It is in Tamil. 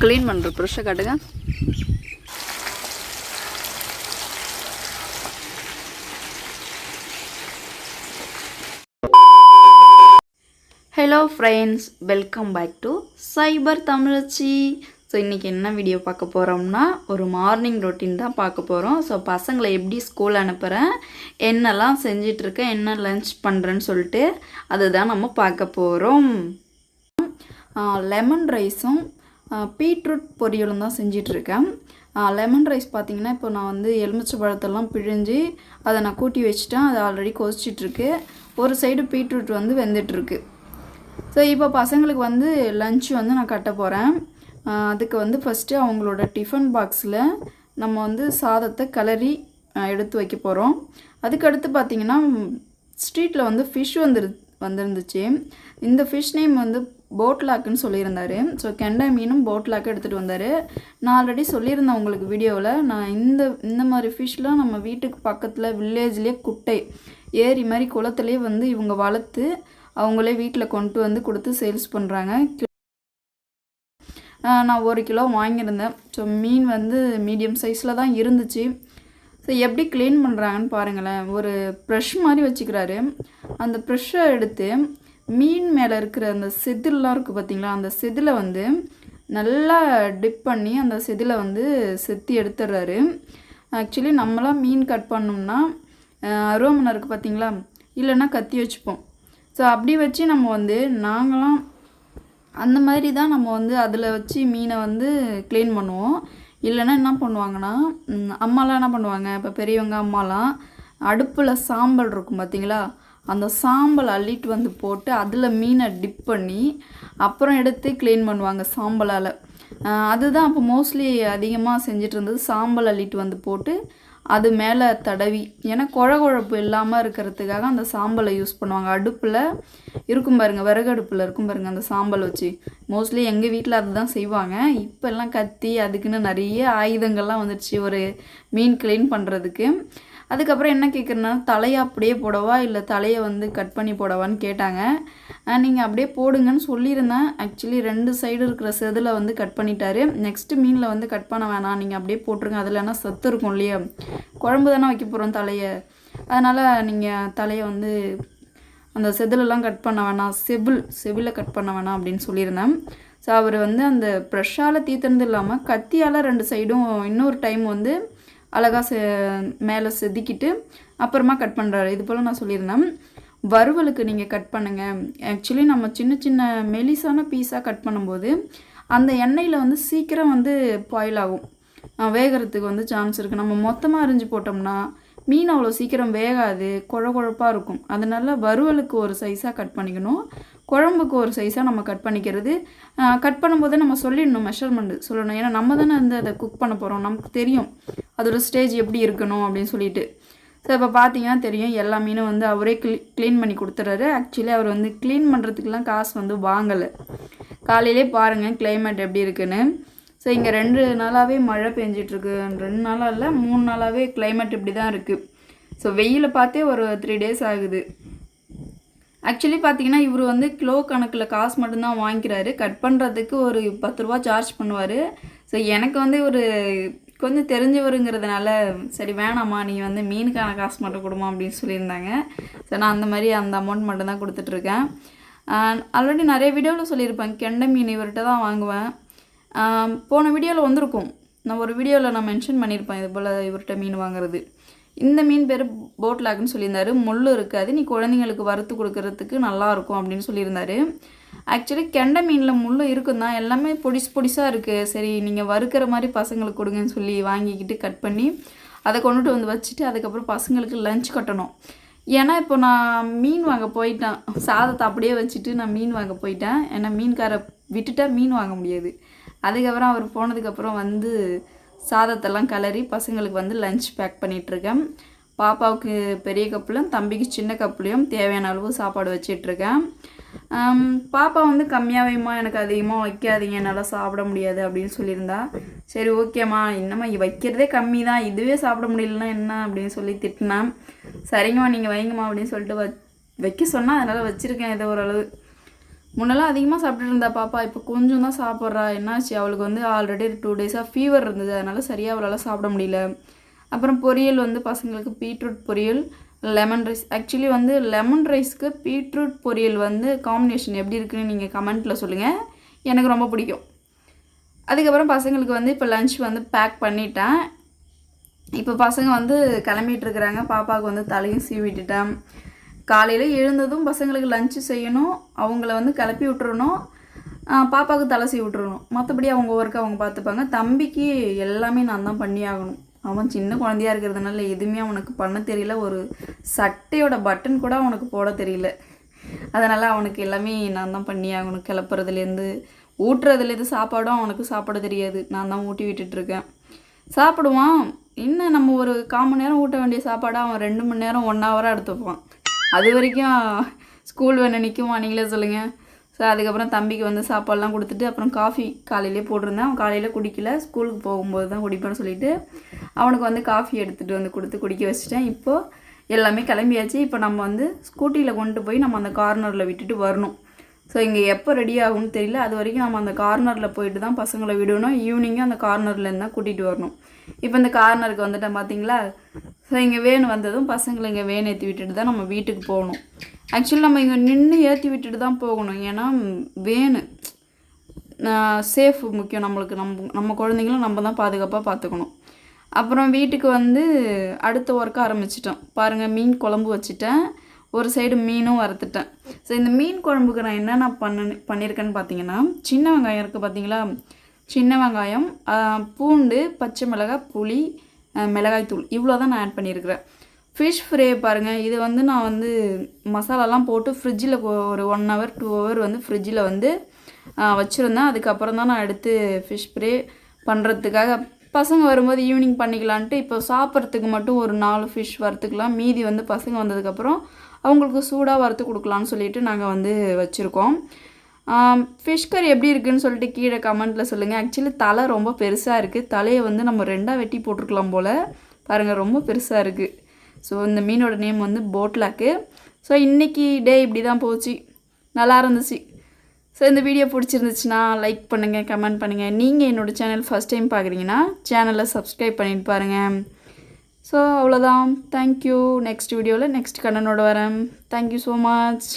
க்ளீன் பண்ணுற ப்ரெஷ்ஷை காட்டுங்க. Hello friends, welcome back to cyber Tamizhachi. So இன்றைக்கி என்ன வீடியோ பார்க்க போகிறோம்னா, ஒரு மார்னிங் ரொட்டீன் தான் பார்க்க போகிறோம். ஸோ பசங்களை எப்படி ஸ்கூல் அனுப்புகிறேன், என்னெல்லாம் செஞ்சிட்ருக்கேன், என்ன லன்ச் பண்ணுறேன்னு சொல்லிட்டு அதுதான் நம்ம பார்க்க போகிறோம். லெமன் ரைஸும் பீட்ரூட் பொரியலும் தான் செஞ்சிட்ருக்கேன். லெமன் ரைஸ் பார்த்திங்கன்னா, இப்போ நான் வந்து எலுமிச்சை பழத்தெல்லாம் பிழிஞ்சு அதை நான் கூட்டி வச்சுட்டேன். அது ஆல்ரெடி கொதிச்சிட்ருக்கு. ஒரு சைடு பீட்ரூட் வந்து வெந்துட்டுருக்கு. ஸோ இப்போ பசங்களுக்கு வந்து லன்ச் வந்து நான் கட்ட போகிறேன். அதுக்கு வந்து ஃபஸ்ட்டு அவங்களோட டிஃபன் பாக்ஸில் நம்ம வந்து சாதத்தை கிளறி எடுத்து வைக்க போகிறோம். அதுக்கடுத்து பார்த்திங்கன்னா, ஸ்ட்ரீட்டில் வந்து ஃபிஷ் வந்துருந்துச்சு. இந்த ஃபிஷ் நேம் வந்து போட்லாக்குன்னு சொல்லியிருந்தார். ஸோ கெண்டை மீனும் போட்லாக்கு எடுத்துகிட்டு வந்தார். நான் ஆல்ரெடி சொல்லியிருந்தேன் உங்களுக்கு வீடியோவில். நான் இந்த மாதிரி ஃபிஷ்லாம் நம்ம வீட்டுக்கு பக்கத்தில் வில்லேஜ்லேயே குட்டை ஏரி மாதிரி குளத்துலேயே வந்து இவங்க வளர்த்து அவங்களே வீட்டில் கொண்டு வந்து கொடுத்து சேல்ஸ் பண்ணுறாங்க. நான் 1 கிலோ வாங்கியிருந்தேன். ஸோ மீன் வந்து மீடியம் சைஸில் தான் இருந்துச்சு. ஸோ எப்படி க்ளீன் பண்ணுறாங்கன்னு பாருங்களேன். ஒரு ப்ரெஷ் மாதிரி வச்சுக்கிறாரு. அந்த ப்ரெஷ்ஷை எடுத்து மீன் மேலே இருக்கிற அந்த செதிலெலாம் இருக்குது பார்த்திங்களா, அந்த செதிலை வந்து நல்லா டிப் பண்ணி அந்த செதிலை வந்து செத்தி எடுத்துடுறாரு. ஆக்சுவலி நம்மளாம் மீன் கட் பண்ணோம்னா அருவாமனை இருக்குது பார்த்திங்களா, இல்லைன்னா கத்தி வச்சுப்போம். ஸோ அப்படி வச்சு நம்ம வந்து நாங்களாம் அந்த மாதிரி தான் நம்ம வந்து அதில் வச்சு மீனை வந்து க்ளீன் பண்ணுவோம். இல்லைன்னா என்ன பண்ணுவாங்கன்னா, அம்மாலாம் என்ன பண்ணுவாங்க, இப்போ பெரியவங்க அம்மாலாம் அடுப்பில் சாம்பல் இருக்கும் பார்த்திங்களா, அந்த சாம்பல் அள்ளிட்டு வந்து போட்டு அதில் மீனை டிப் பண்ணி அப்புறம் எடுத்து க்ளீன் பண்ணுவாங்க சாம்பலால். அதுதான் அப்போ மோஸ்ட்லி அதிகமாக செஞ்சிட்டு இருந்தது. சாம்பல் அள்ளிட்டு வந்து போட்டு அது மேலே தடவி, ஏன்னா குழகுழப்பு இல்லாமல் இருக்கிறதுக்காக அந்த சாம்பலை யூஸ் பண்ணுவாங்க. அடுப்பில் இருக்கும் பாருங்கள், விறகு அடுப்பில் இருக்கும் பாருங்கள், அந்த சாம்பல் வச்சு மோஸ்ட்லி எங்கள் வீட்டில் அதுதான் செய்வாங்க. இப்போல்லாம் கத்தி அதுக்குன்னு நிறைய ஆயுதங்கள்லாம் வந்துடுச்சு ஒரு மீன் க்ளீன் பண்ணுறதுக்கு. அதுக்கப்புறம் என்ன கேட்குறேன்னா, தலையை அப்படியே போடவா இல்லை தலையை வந்து கட் பண்ணி போடவான்னு கேட்டாங்க. நீங்கள் அப்படியே போடுங்கன்னு சொல்லியிருந்தேன். ஆக்சுவலி 2 சைடு இருக்கிற செதில் வந்து கட் பண்ணிட்டாரு. நெக்ஸ்ட்டு மீனில் வந்து கட் பண்ண வேணாம், நீங்கள் அப்படியே போட்டுருங்க, அதில் என்ன சத்து இருக்கும் இல்லையா, குழம்பு தானே வைக்க போகிறோம் தலையை, அதனால் நீங்கள் தலையை வந்து அந்த செதிலெல்லாம் கட் பண்ண வேணாம், செவில கட் பண்ண வேணாம் அப்படின்னு சொல்லியிருந்தேன். ஸோ அவர் வந்து அந்த ப்ரெஷ்ஷால் தீத்துறது இல்லாமல் கத்தியால் 2 சைடும் இன்னொரு டைம் வந்து அழகாக மேலே செதுக்கிட்டு அப்புறமா கட் பண்ணுறாரு. இது போல் நான் சொல்லியிருந்தேன். வறுவலுக்கு நீங்கள் கட் பண்ணுங்கள். ஆக்சுவலி நம்ம சின்ன சின்ன மெலிசான பீஸாக கட் பண்ணும்போது அந்த எண்ணெயில் வந்து சீக்கிரம் வந்து பாயில் ஆகும், வேகிறதுக்கு வந்து சான்ஸ் இருக்குது. நம்ம மொத்தமாக அரிஞ்சு போட்டோம்னா மீன் அவ்வளோ சீக்கிரம் வேகாது, குழப்பாக இருக்கும். அதனால வறுவலுக்கு ஒரு சைஸாக கட் பண்ணிக்கணும், குழம்புக்கு ஒரு சைஸாக நம்ம கட் பண்ணிக்கிறது. கட் பண்ணும்போதே நம்ம சொல்லிடணும், மெஷர்மெண்ட் சொல்லணும். ஏன்னா நம்ம தானே வந்து அதை குக் பண்ண போகிறோம், நமக்கு தெரியும் அதோட ஸ்டேஜ் எப்படி இருக்கணும் அப்படின்னு சொல்லிட்டு. ஸோ இப்போ பார்த்தீங்கன்னா தெரியும், எல்லா மீனும் வந்து அவரே க்ளீன் பண்ணி கொடுத்துறாரு. ஆக்சுவலி அவர் வந்து க்ளீன் பண்ணுறதுக்கெலாம் காசு வந்து வாங்கலை. காலையிலே பாருங்கள் கிளைமேட் எப்படி இருக்குன்னு. ஸோ இங்கே 2 நாளாகவே மழை பெஞ்சிட்ருக்கு. 2 நாளாக இல்லை, 3 நாளாகவே கிளைமேட் இப்படி தான் இருக்குது. ஸோ வெயிலை பார்த்தே ஒரு 3 டேஸ் ஆகுது. ஆக்சுவலி பார்த்தீங்கன்னா இவர் வந்து கிலோ கணக்கில் காசு மட்டும்தான் வாங்கிக்கிறாரு. கட் பண்ணுறதுக்கு ஒரு 10 ரூபா சார்ஜ் பண்ணுவார். ஸோ எனக்கு வந்து ஒரு கொஞ்சம் தெரிஞ்சவருங்கிறதுனால, சரி வேணாம்மா நீ வந்து மீனுக்கான காசு மட்டும் கொடுமா அப்படின்னு சொல்லியிருந்தாங்க. ஸோ நான் அந்த அமௌண்ட் மட்டும்தான் கொடுத்துட்ருக்கேன். ஆல்ரெடி நிறைய வீடியோவில் சொல்லியிருப்பேன், கெண்டை மீன் இவர்கிட்ட தான் வாங்குவேன். போன வீடியோவில் வந்திருக்கும், நான் ஒரு வீடியோவில் நான் மென்ஷன் பண்ணியிருப்பேன் இது போல் இவர்கிட்ட மீன் வாங்குறது. இந்த மீன் பேர் போட்லாக்குன்னு சொல்லியிருந்தாரு. முள் இருக்காது, நீ குழந்தைங்களுக்கு வறுத்து கொடுக்கறதுக்கு நல்லாயிருக்கும் அப்படின்னு சொல்லியிருந்தாரு. ஆக்சுவலி கெண்டை மீனில் முள் இருக்கும் தான், எல்லாமே பொடிசாக இருக்குது. சரி நீங்கள் வறுக்கிற மாதிரி பசங்களுக்கு கொடுங்கன்னு சொல்லி வாங்கிக்கிட்டு கட் பண்ணி அதை கொண்டுட்டு வந்து வச்சுட்டு அதுக்கப்புறம் பசங்களுக்கு லஞ்ச் கட்டணும். ஏன்னா இப்போ நான் மீன் வாங்க போயிட்டேன், சாதத்தை அப்படியே வச்சுட்டு நான் மீன் வாங்க போயிட்டேன். ஏன்னா மீன்காரை விட்டுட்டா மீன் வாங்க முடியாது. அதுக்கப்புறம் அவர் போனதுக்கப்புறம் வந்து சாதத்தெல்லாம் கிளறி பசங்களுக்கு வந்து லஞ்ச் பேக் பண்ணிகிட்ருக்கேன். பாப்பாவுக்கு பெரிய கப்புலையும் தம்பிக்கு சின்ன கப்புலையும் தேவையான அளவு சாப்பாடு வச்சிட்ருக்கேன். பாப்பா வந்து கம்மியாக வைமா, எனக்கு அதிகமாக வைக்காதீங்க, என்னால் சாப்பிட முடியாது அப்படின்னு சொல்லியிருந்தா. சரி ஓகேம்மா, இன்னமா வைக்கிறதே கம்மி தான், இதுவே சாப்பிட முடியலன்னா என்ன அப்படின்னு சொல்லி திட்டினேன். சரிங்கம்மா நீங்கள் வைங்கம்மா அப்படின்னு சொல்லிட்டு வைக்க சொன்னால் அதனால் வச்சுருக்கேன் ஏதோ ஓரளவு. முன்னெல்லாம் அதிகமாக சாப்பிட்டுட்டு இருந்தா பாப்பா, இப்போ கொஞ்சம் தான் சாப்பிட்றா. என்னாச்சு, அவளுக்கு வந்து ஆல்ரெடி 2 டேஸாக ஃபீவர் இருந்தது, அதனால் சரியாக அவளால் சாப்பிட முடியல. அப்புறம் பொரியல் வந்து பசங்களுக்கு பீட்ரூட் பொரியல், லெமன் ரைஸ். ஆக்சுவலி வந்து லெமன் ரைஸ்க்கு பீட்ரூட் பொரியல் வந்து காம்பினேஷன் எப்படி இருக்குன்னு நீங்கள் கமெண்ட்டில் சொல்லுங்கள், எனக்கு ரொம்ப பிடிக்கும். அதுக்கப்புறம் பசங்களுக்கு வந்து இப்போ லன்ச் வந்து பேக் பண்ணிட்டேன். இப்போ பசங்க வந்து கிளம்பிகிட்ருக்குறாங்க. பாப்பாவுக்கு வந்து தலையும் சீவிட்டுட்டேன். காலையில் எழுந்ததும் பசங்களுக்கு லஞ்சு செய்யணும், அவங்கள வந்து கிளப்பி விட்டுறணும், பாப்பாவுக்கு தலை சீவி விட்டுறணும். மற்றபடி அவங்க ஒர்க்கு அவங்க பார்த்துப்பாங்க. தம்பிக்கு எல்லாமே நான் தான் பண்ணி ஆகணும். அவன் சின்ன குழந்தையாக இருக்கிறதுனால எதுவுமே அவனுக்கு பண்ண தெரியல. ஒரு சட்டையோட பட்டன் கூட அவனுக்கு போட தெரியல. அதனால் அவனுக்கு எல்லாமே நான் தான் பண்ணி ஆகணும். கிளப்புறதுலேருந்து ஊட்டுறதுலேருந்து சாப்பாடும் அவனுக்கு சாப்பிட தெரியாது, நான் தான் ஊட்டி விட்டுட்ருக்கேன். சாப்பிடுவான். இன்னும் நம்ம ஒரு 1/4 மணி நேரம் ஊட்ட வேண்டிய சாப்பாடை அவன் 2 மணி நேரம் 1 ஹவராக எடுத்துப்பான். அது வரைக்கும் ஸ்கூல் வேணும் நிற்குமா, நீங்களே சொல்லுங்கள். ஸோ அதுக்கப்புறம் தம்பிக்கு வந்து சாப்பாடெலாம் கொடுத்துட்டு அப்புறம் காஃபி காலையிலே போட்டிருந்தேன். அவன் காலையில் குடிக்கல, ஸ்கூலுக்கு போகும்போது தான் குடிப்பேன்னு சொல்லிவிட்டு அவனுக்கு வந்து காஃபி எடுத்துகிட்டு வந்து கொடுத்து குடிக்க வச்சுட்டேன். இப்போது எல்லாமே கிளம்பியாச்சு. இப்போ நம்ம வந்து ஸ்கூட்டியில் கொண்டு போய் நம்ம அந்த கார்னரில் விட்டுட்டு வரணும். ஸோ இங்கே எப்போ ரெடி ஆகும்னு தெரியல. அது வரைக்கும் நம்ம அந்த கார்னரில் போயிட்டு தான் பசங்களை விடணும். ஈவினிங்கும் அந்த கார்னர்லேருந்து தான் கூட்டிகிட்டு வரணும். இப்போ இந்த கார்னருக்கு வந்துட்டேன் பார்த்தீங்களா. ஸோ இங்கே வேன் வந்ததும் பசங்களை இங்கே வேன் ஏற்றி விட்டுட்டு தான் நம்ம வீட்டுக்கு போகணும். ஆக்சுவலி நம்ம இங்கே நின்று ஏற்றி விட்டுட்டு தான் போகணும். ஏன்னா வேனு சேஃப் முக்கியம் நம்மளுக்கு. நம்ம குழந்தைங்களும் நம்ம தான் பாதுகாப்பாக பார்த்துக்கணும். அப்புறம் வீட்டுக்கு வந்து அடுத்த ஒர்க் ஆரம்பிச்சிட்டோம். பாருங்கள், மீன் குழம்பு வச்சுட்டேன், ஒரு சைடு மீனும் வறுத்துட்டேன். ஸோ இந்த மீன் குழம்புக்கு நான் என்னென்ன பண்ணியிருக்கேன்னு பார்த்தீங்கன்னா, சின்ன வெங்காயம் இருக்குது பார்த்தீங்களா, சின்ன வெங்காயம், பூண்டு, பச்சை மிளகாய், புளி, மிளகாய்த்தூள், இவ்வளோ தான் நான் ஆட் பண்ணியிருக்கிறேன். ஃபிஷ் ஃப்ரை பாருங்கள், இது வந்து நான் வந்து மசாலாலாம் போட்டு ஃப்ரிட்ஜில் ஒரு 1 hour 2 hour வந்து ஃப்ரிட்ஜில் வந்து வச்சுருந்தேன். அதுக்கப்புறம் தான் நான் எடுத்து ஃபிஷ் ஃப்ரை பண்ணுறதுக்காக, பசங்க வரும்போது ஈவினிங் பண்ணிக்கலான்ட்டு இப்போ சாப்பிட்றதுக்கு மட்டும் ஒரு 4 ஃபிஷ் வறுத்துக்கலாம். மீதி வந்து பசங்க வந்ததுக்கப்புறம் அவங்களுக்கு சூடாக வறுத்து கொடுக்கலான்னு சொல்லிட்டு நாங்கள் வந்து வச்சுருக்கோம். ஃபிஷ் கறி எப்படி இருக்குதுன்னு சொல்லிட்டு கீழே கமெண்ட்டில் சொல்லுங்கள். ஆக்சுவலி தலை ரொம்ப பெருசாக இருக்குது. தலையை வந்து நம்ம 2ஆக வெட்டி போட்டிருக்கலாம் போல். பாருங்கள், ரொம்ப பெருசாக இருக்குது. ஸோ இந்த மீனோட நேம் வந்து போட்லாக்கு. ஸோ இன்றைக்கி டே இப்படி தான் போச்சு, நல்லா இருந்துச்சு. ஸோ இந்த வீடியோ பிடிச்சிருந்துச்சுன்னா லைக் பண்ணுங்கள், கமெண்ட் பண்ணுங்கள். நீங்கள் என்னோடய சேனல் ஃபஸ்ட் டைம் பார்க்குறீங்கன்னா சேனலை சப்ஸ்கிரைப் பண்ணிட்டு பாருங்கள். ஸோ அவ்வளோதான். தேங்க்யூ. நெக்ஸ்ட் வீடியோவில் நெக்ஸ்ட் கண்டனோட வரேன். Thank you so much.